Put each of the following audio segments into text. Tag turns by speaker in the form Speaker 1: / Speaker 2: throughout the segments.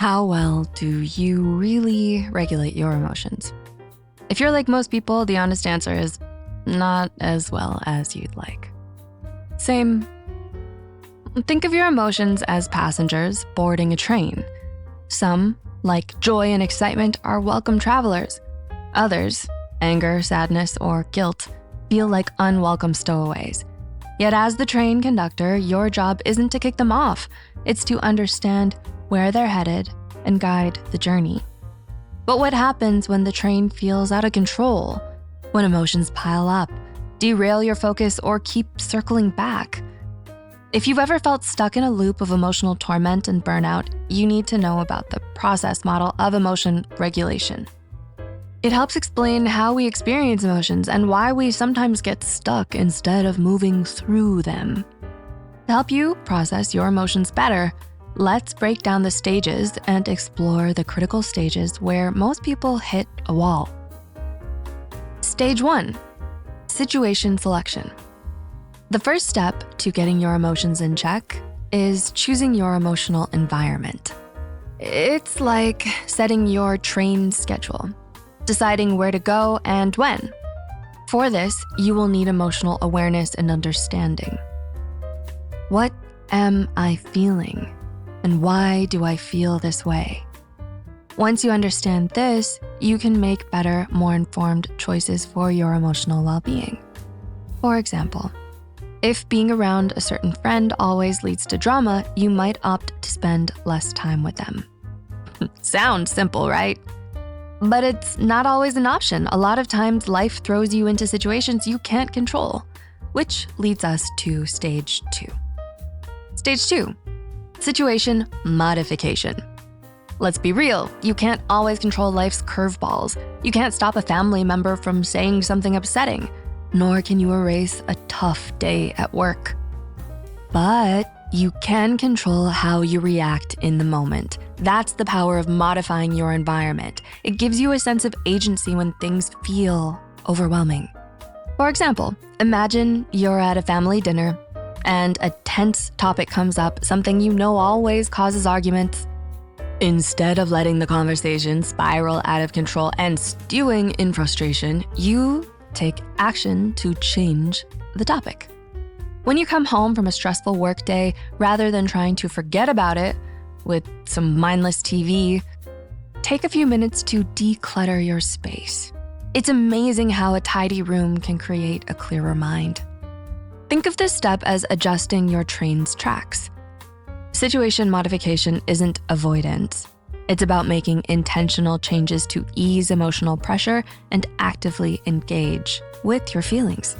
Speaker 1: How well do you really regulate your emotions? If you're like most people, the honest answer is not as well as you'd like. Same. Think of your emotions as passengers boarding a train. Some, like joy and excitement, are welcome travelers. Others, anger, sadness, or guilt, feel like unwelcome stowaways. Yet as the train conductor, your job isn't to kick them off. It's to understand where they're headed and guide the journey. But what happens when the train feels out of control? When emotions pile up, derail your focus, or keep circling back? If you've ever felt stuck in a loop of emotional torment and burnout, you need to know about the process model of emotion regulation. It helps explain how we experience emotions and why we sometimes get stuck instead of moving through them. To help you process your emotions better, let's break down the stages and explore the critical stages where most people hit a wall. Stage 1, situation selection. The first step to getting your emotions in check is choosing your emotional environment. It's like setting your train schedule, deciding where to go and when. For this, you will need emotional awareness and understanding. What am I feeling? And why do I feel this way? Once you understand this, you can make better, more informed choices for your emotional well-being. For example, if being around a certain friend always leads to drama, you might opt to spend less time with them. Sounds simple, right? But it's not always an option. A lot of times life throws you into situations you can't control, which leads us to stage 2. Stage 2, situation modification. Let's be real, you can't always control life's curveballs. You can't stop a family member from saying something upsetting, nor can you erase a tough day at work. But you can control how you react in the moment. That's the power of modifying your environment. It gives you a sense of agency when things feel overwhelming. For example, imagine you're at a family dinner and a tense topic comes up, something you know always causes arguments. Instead of letting the conversation spiral out of control and stewing in frustration, you take action to change the topic. When you come home from a stressful workday, rather than trying to forget about it with some mindless TV, take a few minutes to declutter your space. It's amazing how a tidy room can create a clearer mind. Think of this step as adjusting your train's tracks. Situation modification isn't avoidance. It's about making intentional changes to ease emotional pressure and actively engage with your feelings.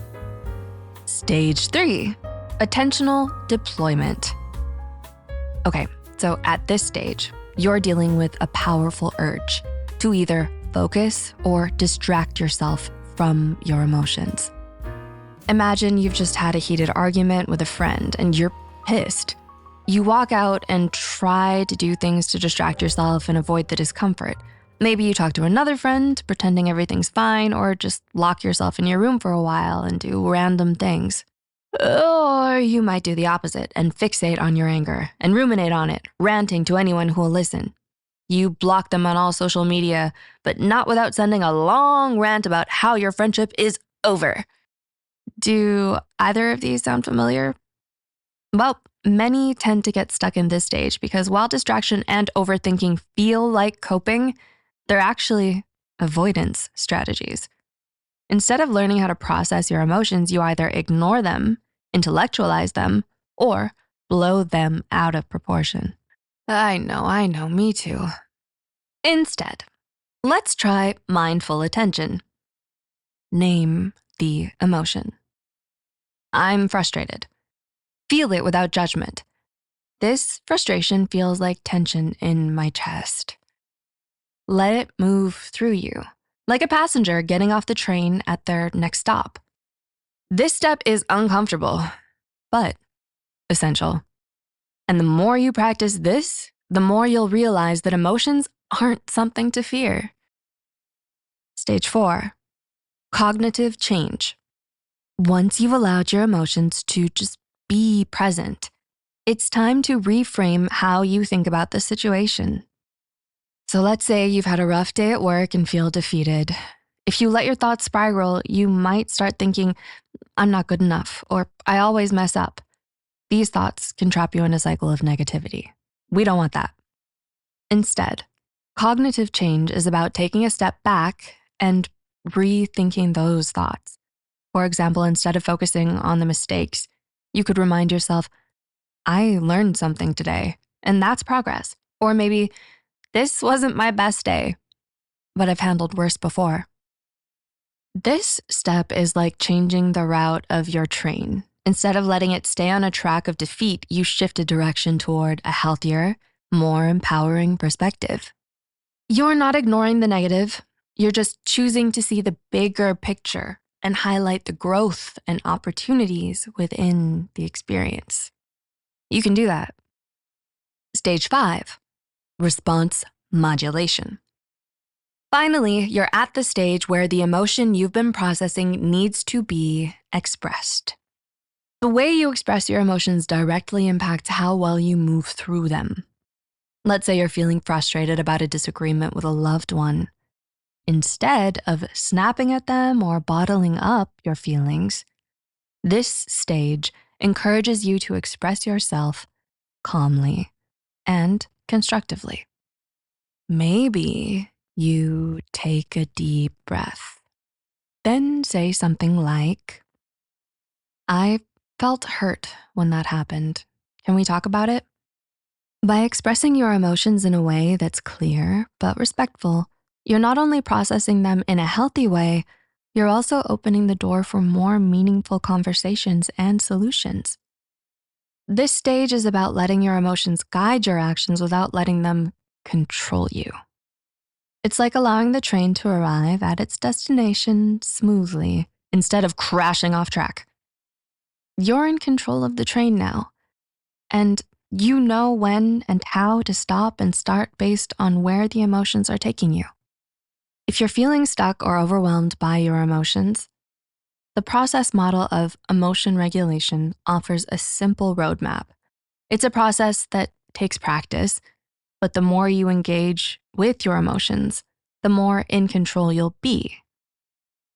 Speaker 1: Stage 3, attentional deployment. Okay, so at this stage, you're dealing with a powerful urge to either focus or distract yourself from your emotions. Imagine you've just had a heated argument with a friend and you're pissed. You walk out and try to do things to distract yourself and avoid the discomfort. Maybe you talk to another friend, pretending everything's fine, or just lock yourself in your room for a while and do random things. Or you might do the opposite and fixate on your anger and ruminate on it, ranting to anyone who will listen. You block them on all social media, but not without sending a long rant about how your friendship is over. Do either of these sound familiar? Well, many tend to get stuck in this stage because while distraction and overthinking feel like coping, they're actually avoidance strategies. Instead of learning how to process your emotions, you either ignore them, intellectualize them, or blow them out of proportion. I know, me too. Instead, let's try mindful attention. Name the emotion. I'm frustrated. Feel it without judgment. This frustration feels like tension in my chest. Let it move through you, like a passenger getting off the train at their next stop. This step is uncomfortable, but essential. And the more you practice this, the more you'll realize that emotions aren't something to fear. Stage 4, cognitive change. Once you've allowed your emotions to just be present, it's time to reframe how you think about the situation. So let's say you've had a rough day at work and feel defeated. If you let your thoughts spiral, you might start thinking, I'm not good enough, or I always mess up. These thoughts can trap you in a cycle of negativity. We don't want that. Instead, cognitive change is about taking a step back and rethinking those thoughts. For example, instead of focusing on the mistakes, you could remind yourself, I learned something today, and that's progress. Or maybe, this wasn't my best day, but I've handled worse before. This step is like changing the route of your train. Instead of letting it stay on a track of defeat, you shift a direction toward a healthier, more empowering perspective. You're not ignoring the negative. You're just choosing to see the bigger picture and highlight the growth and opportunities within the experience. You can do that. Stage 5, response modulation. Finally, you're at the stage where the emotion you've been processing needs to be expressed. The way you express your emotions directly impacts how well you move through them. Let's say you're feeling frustrated about a disagreement with a loved one. Instead of snapping at them or bottling up your feelings, this stage encourages you to express yourself calmly and constructively. Maybe you take a deep breath, then say something like, I felt hurt when that happened. Can we talk about it? By expressing your emotions in a way that's clear but respectful, you're not only processing them in a healthy way, you're also opening the door for more meaningful conversations and solutions. This stage is about letting your emotions guide your actions without letting them control you. It's like allowing the train to arrive at its destination smoothly instead of crashing off track. You're in control of the train now, and you know when and how to stop and start based on where the emotions are taking you. If you're feeling stuck or overwhelmed by your emotions, the process model of emotion regulation offers a simple roadmap. It's a process that takes practice, but the more you engage with your emotions, the more in control you'll be.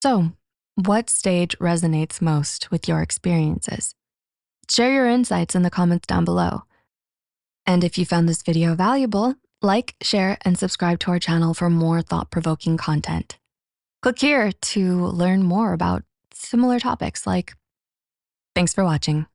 Speaker 1: So, what stage resonates most with your experiences? Share your insights in the comments down below. And if you found this video valuable, like, share, and subscribe to our channel for more thought-provoking content. Click here to learn more about similar topics like, thanks for watching.